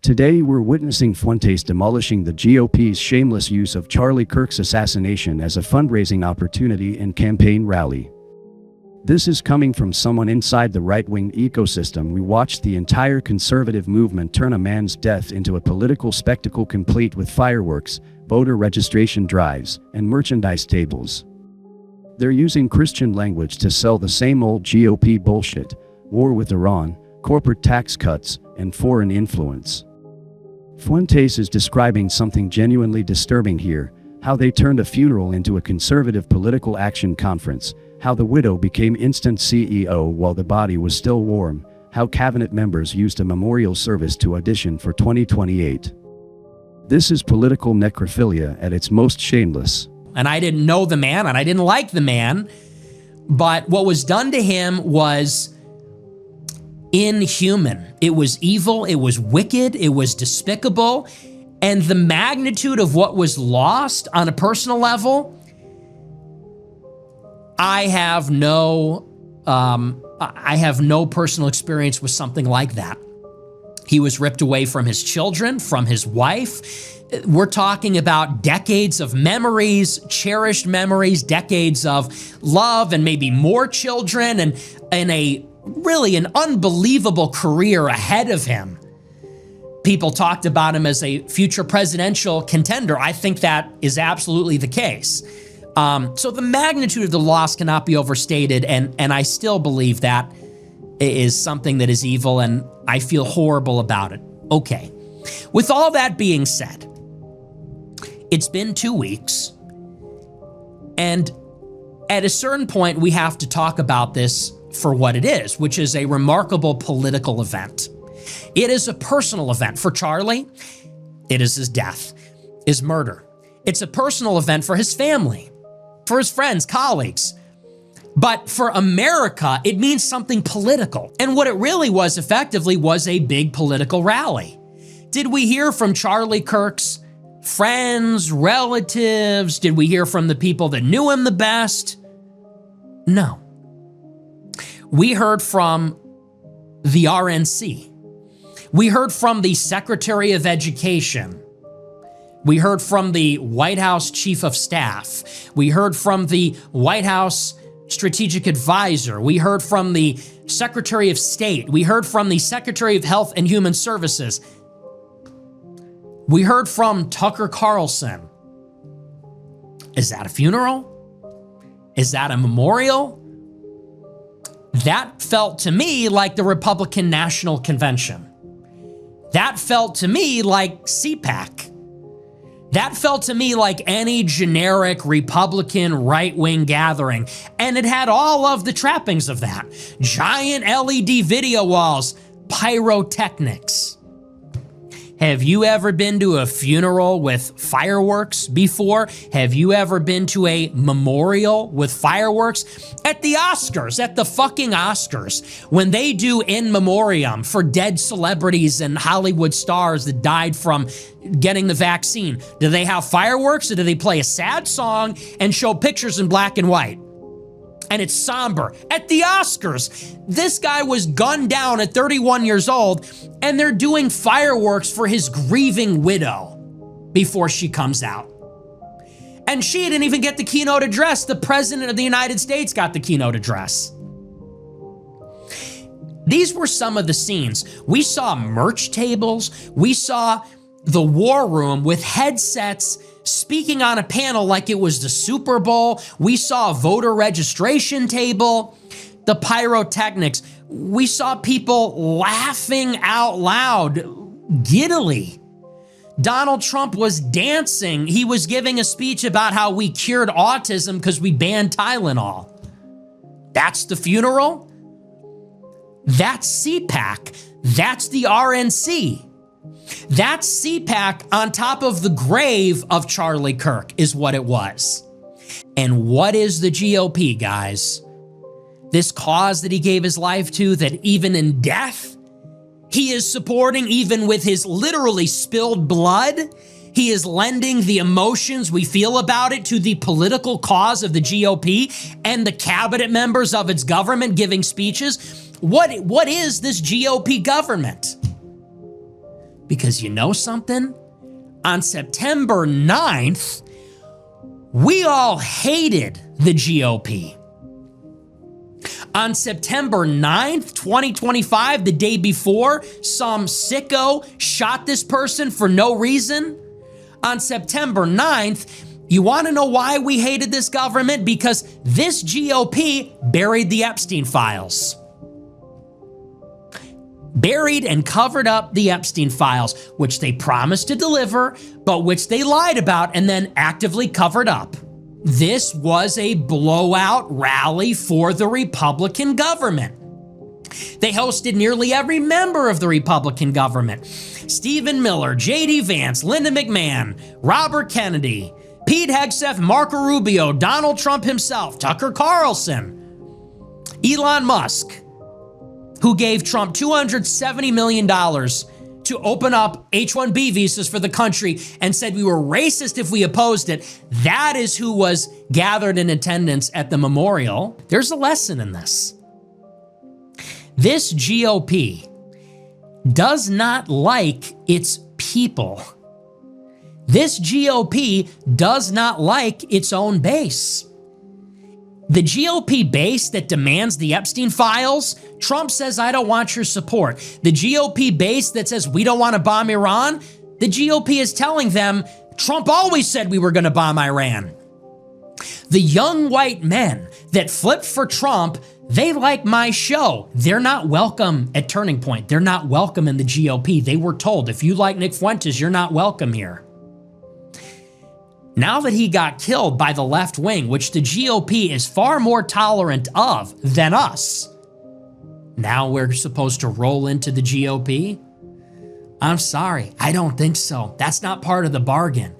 Today we're witnessing Fuentes demolishing the GOP's shameless use of Charlie Kirk's assassination as a fundraising opportunity and campaign rally. This is coming from someone inside the right-wing ecosystem. We watched the entire conservative movement turn a man's death into a political spectacle complete with fireworks, voter registration drives, and merchandise tables. They're using Christian language to sell the same old GOP bullshit: war with Iran, corporate tax cuts, and foreign influence. Fuentes is describing something genuinely disturbing here: how they turned a funeral into a conservative political action conference, how the widow became instant CEO while the body was still warm, how cabinet members used a memorial service to audition for 2028. This is political necrophilia at its most shameless. And I didn't know the man, and I didn't like the man, but what was done to him was inhuman. It was evil, it was wicked, it was despicable, and the magnitude of what was lost on a personal level, I have no personal experience with something like that. He was ripped away from his children, from his wife. We're talking about decades of memories, cherished memories, decades of love, and maybe more children, and really an unbelievable career ahead of him. People talked about him as a future presidential contender. I think that is absolutely the case. So the magnitude of the loss cannot be overstated, and I still believe that is something that is evil, and I feel horrible about it. Okay, with all that being said, it's been 2 weeks, and at a certain point, we have to talk about this for what it is, which is a remarkable political event. It is a personal event for Charlie. It is his death, his murder. It's a personal event for his family, for his friends, colleagues. But for America, it means something political. And what it really was effectively was a big political rally. Did we hear from Charlie Kirk's friends, relatives? Did we hear from the people that knew him the best? No. We heard from the RNC. We heard from the Secretary of Education. We heard from the White House Chief of Staff. We heard from the White House Strategic Advisor. We heard from the Secretary of State. We heard from the Secretary of Health and Human Services. We heard from Tucker Carlson. Is that a funeral? Is that a memorial? That felt to me like the Republican National Convention. That felt to me like CPAC. That felt to me like any generic Republican right-wing gathering, and it had all of the trappings of that. Giant LED video walls, pyrotechnics. Have you ever been to a funeral with fireworks before? Have you ever been to a memorial with fireworks? At the Oscars, at the fucking Oscars, when they do in memoriam for dead celebrities and Hollywood stars that died from getting the vaccine, do they have fireworks, or do they play a sad song and show pictures in black and white? And it's somber. At the Oscars, this guy was gunned down at 31 years old, and they're doing fireworks for his grieving widow before she comes out. And she didn't even get the keynote address. The President of the United States got the keynote address. These were some of the scenes. We saw merch tables. We saw the war room with headsets speaking on a panel like it was the Super Bowl. We saw a voter registration table, the pyrotechnics. We saw people laughing out loud, giddily. Donald Trump was dancing. He was giving a speech about how we cured autism because we banned Tylenol. That's the funeral? That's CPAC. That's the RNC. That's CPAC on top of the grave of Charlie Kirk is what it was. And what is the GOP, guys? This cause that he gave his life to, that even in death, he is supporting, even with his literally spilled blood. He is lending the emotions we feel about it to the political cause of the GOP and the cabinet members of its government giving speeches. What is this GOP government? Because you know something? On September 9th, we all hated the GOP. On September 9th, 2025, the day before, some sicko shot this person for no reason. On September 9th, you want to know why we hated this government? Because this GOP buried the Epstein files. Buried and covered up the Epstein files, which they promised to deliver, but which they lied about and then actively covered up. This was a blowout rally for the Republican government. They hosted nearly every member of the Republican government. Stephen Miller, J.D. Vance, Linda McMahon, Robert Kennedy, Pete Hegseth, Marco Rubio, Donald Trump himself, Tucker Carlson, Elon Musk, who gave Trump $270 million to open up H-1B visas for the country and said we were racist if we opposed it. That is who was gathered in attendance at the memorial. There's a lesson in this. This GOP does not like its people. This GOP does not like its own base. The GOP base that demands the Epstein files, Trump says, I don't want your support. The GOP base that says we don't want to bomb Iran, the GOP is telling them, Trump always said we were going to bomb Iran. The young white men that flipped for Trump, they like my show. They're not welcome at Turning Point. They're not welcome in the GOP. They were told, if you like Nick Fuentes, you're not welcome here. Now that he got killed by the left wing, which the GOP is far more tolerant of than us, now we're supposed to roll into the GOP? I'm sorry, I don't think so. That's not part of the bargain.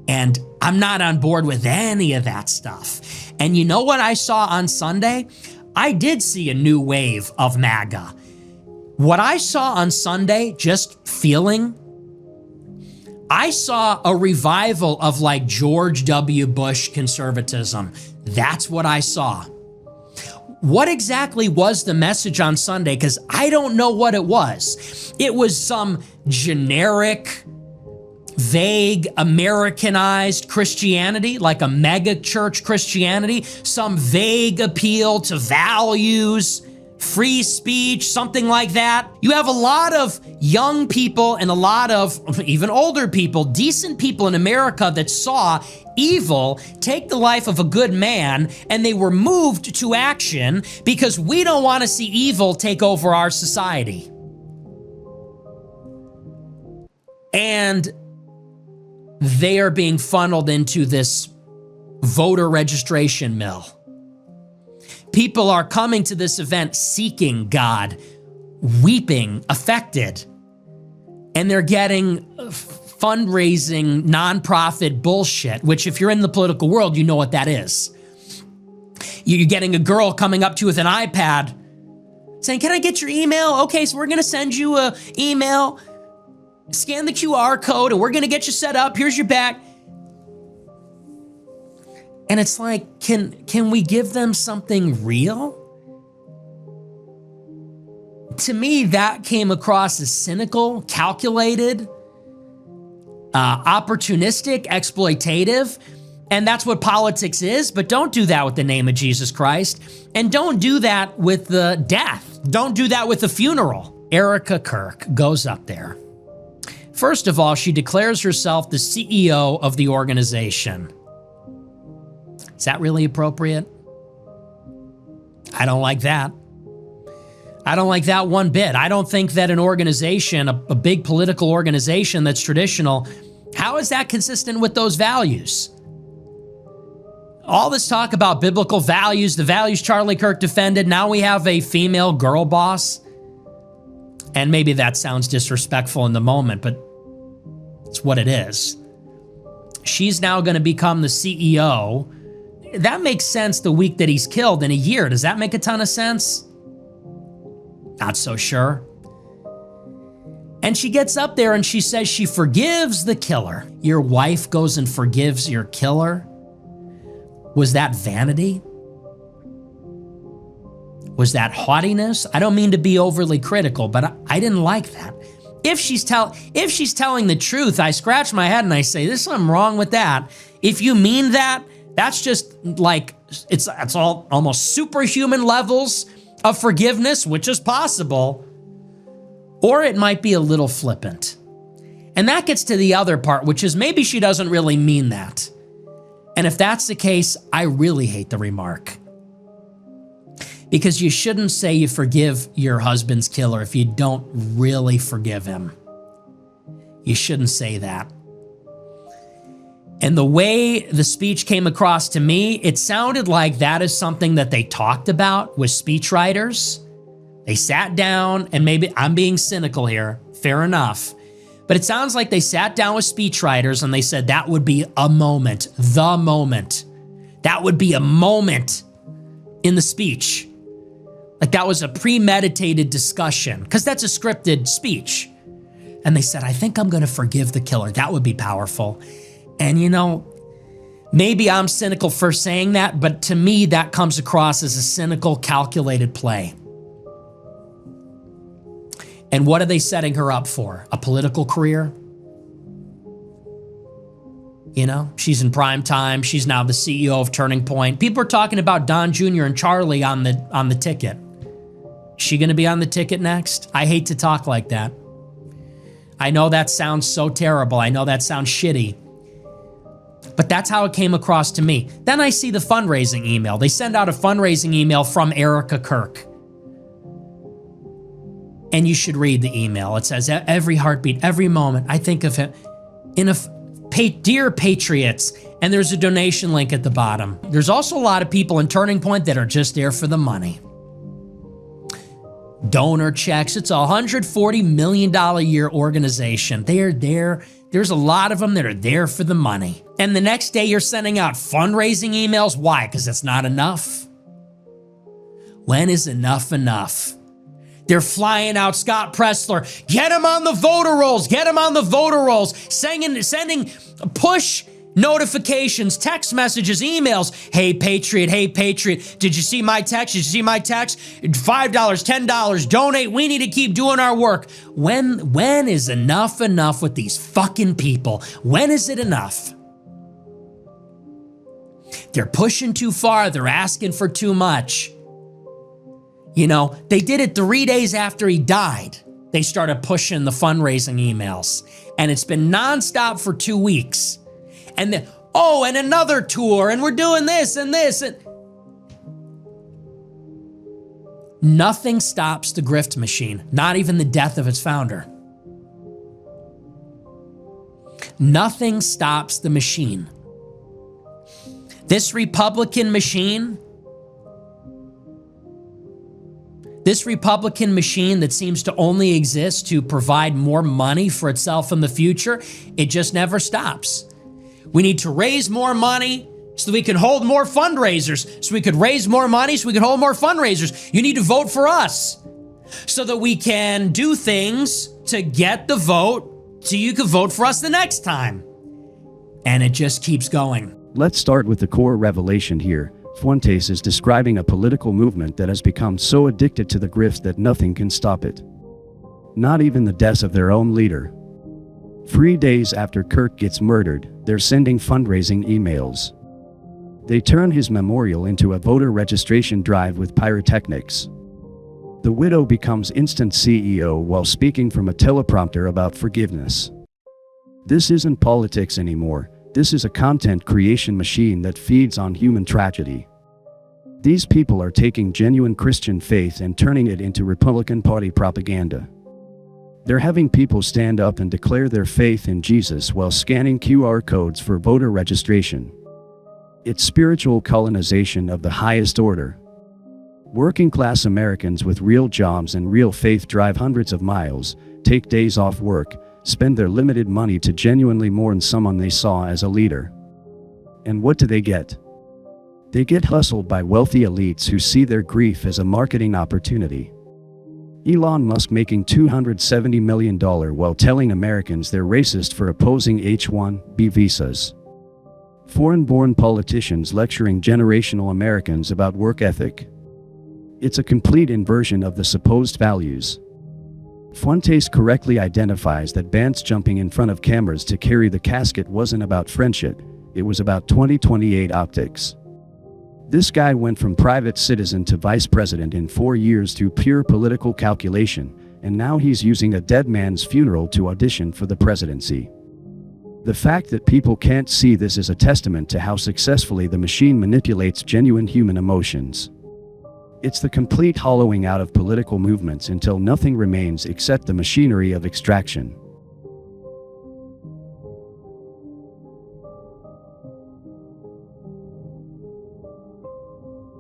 And I'm not on board with any of that stuff. And you know what I saw on Sunday? I did see a new wave of MAGA. What I saw on Sunday, just feeling, I saw a revival of like George W. Bush conservatism. That's what I saw. What exactly was the message on Sunday? Because I don't know what it was. It was some generic, vague, Americanized Christianity, like a mega church Christianity, some vague appeal to values, free speech, something like that. You have a lot of young people and a lot of even older people, decent people in America that saw evil take the life of a good man, and they were moved to action because we don't want to see evil take over our society. And they are being funneled into this voter registration mill. People are coming to this event seeking God, weeping, affected, and they're getting fundraising nonprofit bullshit, which if you're in the political world, you know what that is. You're getting a girl coming up to you with an iPad saying, can I get your email? Okay, so we're going to send you an email, scan the QR code, and we're going to get you set up. Here's your back. And it's like, can we give them something real? To me, that came across as cynical, calculated, opportunistic, exploitative. And that's what politics is. But don't do that with the name of Jesus Christ. And don't do that with the death. Don't do that with the funeral. Erica Kirk goes up there. First of all, she declares herself the CEO of the organization. Is that really appropriate? I don't like that. I don't like that one bit. I don't think that an organization, a big political organization that's traditional, how is that consistent with those values? All this talk about biblical values, the values Charlie Kirk defended, now we have a female girl boss. And maybe that sounds disrespectful in the moment, but it's what it is. She's now going to become the CEO. That makes sense the week that he's killed in a year. Does that make a ton of sense? Not so sure. And she gets up there and she says she forgives the killer. Your wife goes and forgives your killer? Was that vanity? Was that haughtiness? I don't mean to be overly critical, but I didn't like that. if she's telling the truth, I scratch my head and I say, there's something wrong with that. If you mean that, that's just like, it's all almost superhuman levels of forgiveness, which is possible, or it might be a little flippant. And that gets to the other part, which is maybe she doesn't really mean that. And if that's the case, I really hate the remark. Because you shouldn't say you forgive your husband's killer if you don't really forgive him. You shouldn't say that. And the way the speech came across to me, it sounded like that is something that they talked about with speechwriters. They sat down, and maybe I'm being cynical here, fair enough. But it sounds like they sat down with speechwriters and they said that would be a moment, the moment. That would be a moment in the speech. Like that was a premeditated discussion, because that's a scripted speech. And they said, I think I'm going to forgive the killer. That would be powerful. And you know, maybe I'm cynical for saying that, but to me, that comes across as a cynical, calculated play. And what are they setting her up for? A political career? You know, she's in prime time. She's now the CEO of Turning Point. People are talking about Don Jr. and Charlie on the ticket. Is she going to be on the ticket next? I hate to talk like that. I know that sounds so terrible. I know that sounds shitty. But that's how it came across to me. Then I see the fundraising email. They send out a fundraising email from Erica Kirk. And you should read the email. It says, every heartbeat, every moment, I think of him. Dear Patriots, and there's a donation link at the bottom. There's also a lot of people in Turning Point that are just there for the money. Donor checks. It's a $140 million a year organization. They're there. There's a lot of them that are there for the money. And the next day you're sending out fundraising emails. Why? Because it's not enough. When is enough enough? They're flying out Scott Pressler. Get him on the voter rolls. Get him on the voter rolls. Sending push notifications, text messages, emails. Hey, Patriot. Hey, Patriot. Did you see my text? Did you see my text? $5, $10. Donate. We need to keep doing our work. When is enough enough with these fucking people? When is it enough? They're pushing too far. They're asking for too much. You know, they did it 3 days after he died. They started pushing the fundraising emails. And it's been nonstop for 2 weeks. And then, and another tour, and we're doing this and this. And nothing stops the grift machine, not even the death of its founder. Nothing stops the machine. This Republican machine that seems to only exist to provide more money for itself in the future, it just never stops. We need to raise more money so that we can hold more fundraisers, so we could raise more money, so we can hold more fundraisers. You need to vote for us so that we can do things to get the vote so you can vote for us the next time. And it just keeps going. Let's start with the core revelation here. Fuentes is describing a political movement that has become so addicted to the grift that nothing can stop it. Not even the death of their own leader. 3 days after Kirk gets murdered, they're sending fundraising emails. They turn his memorial into a voter registration drive with pyrotechnics. The widow becomes instant CEO while speaking from a teleprompter about forgiveness. This isn't politics anymore. This is a content creation machine that feeds on human tragedy. These people are taking genuine Christian faith and turning it into Republican Party propaganda. They're having people stand up and declare their faith in Jesus while scanning QR codes for voter registration. It's spiritual colonization of the highest order. Working-class Americans with real jobs and real faith drive hundreds of miles, take days off work, spend their limited money to genuinely mourn someone they saw as a leader. And what do they get? They get hustled by wealthy elites who see their grief as a marketing opportunity. Elon Musk making $270 million while telling Americans they're racist for opposing H-1B visas. Foreign-born politicians lecturing generational Americans about work ethic. It's a complete inversion of the supposed values. Fuentes correctly identifies that Bant's jumping in front of cameras to carry the casket wasn't about friendship, it was about 2028 optics. This guy went from private citizen to vice president in 4 years through pure political calculation, and now he's using a dead man's funeral to audition for the presidency. The fact that people can't see this is a testament to how successfully the machine manipulates genuine human emotions. It's the complete hollowing out of political movements until nothing remains except the machinery of extraction.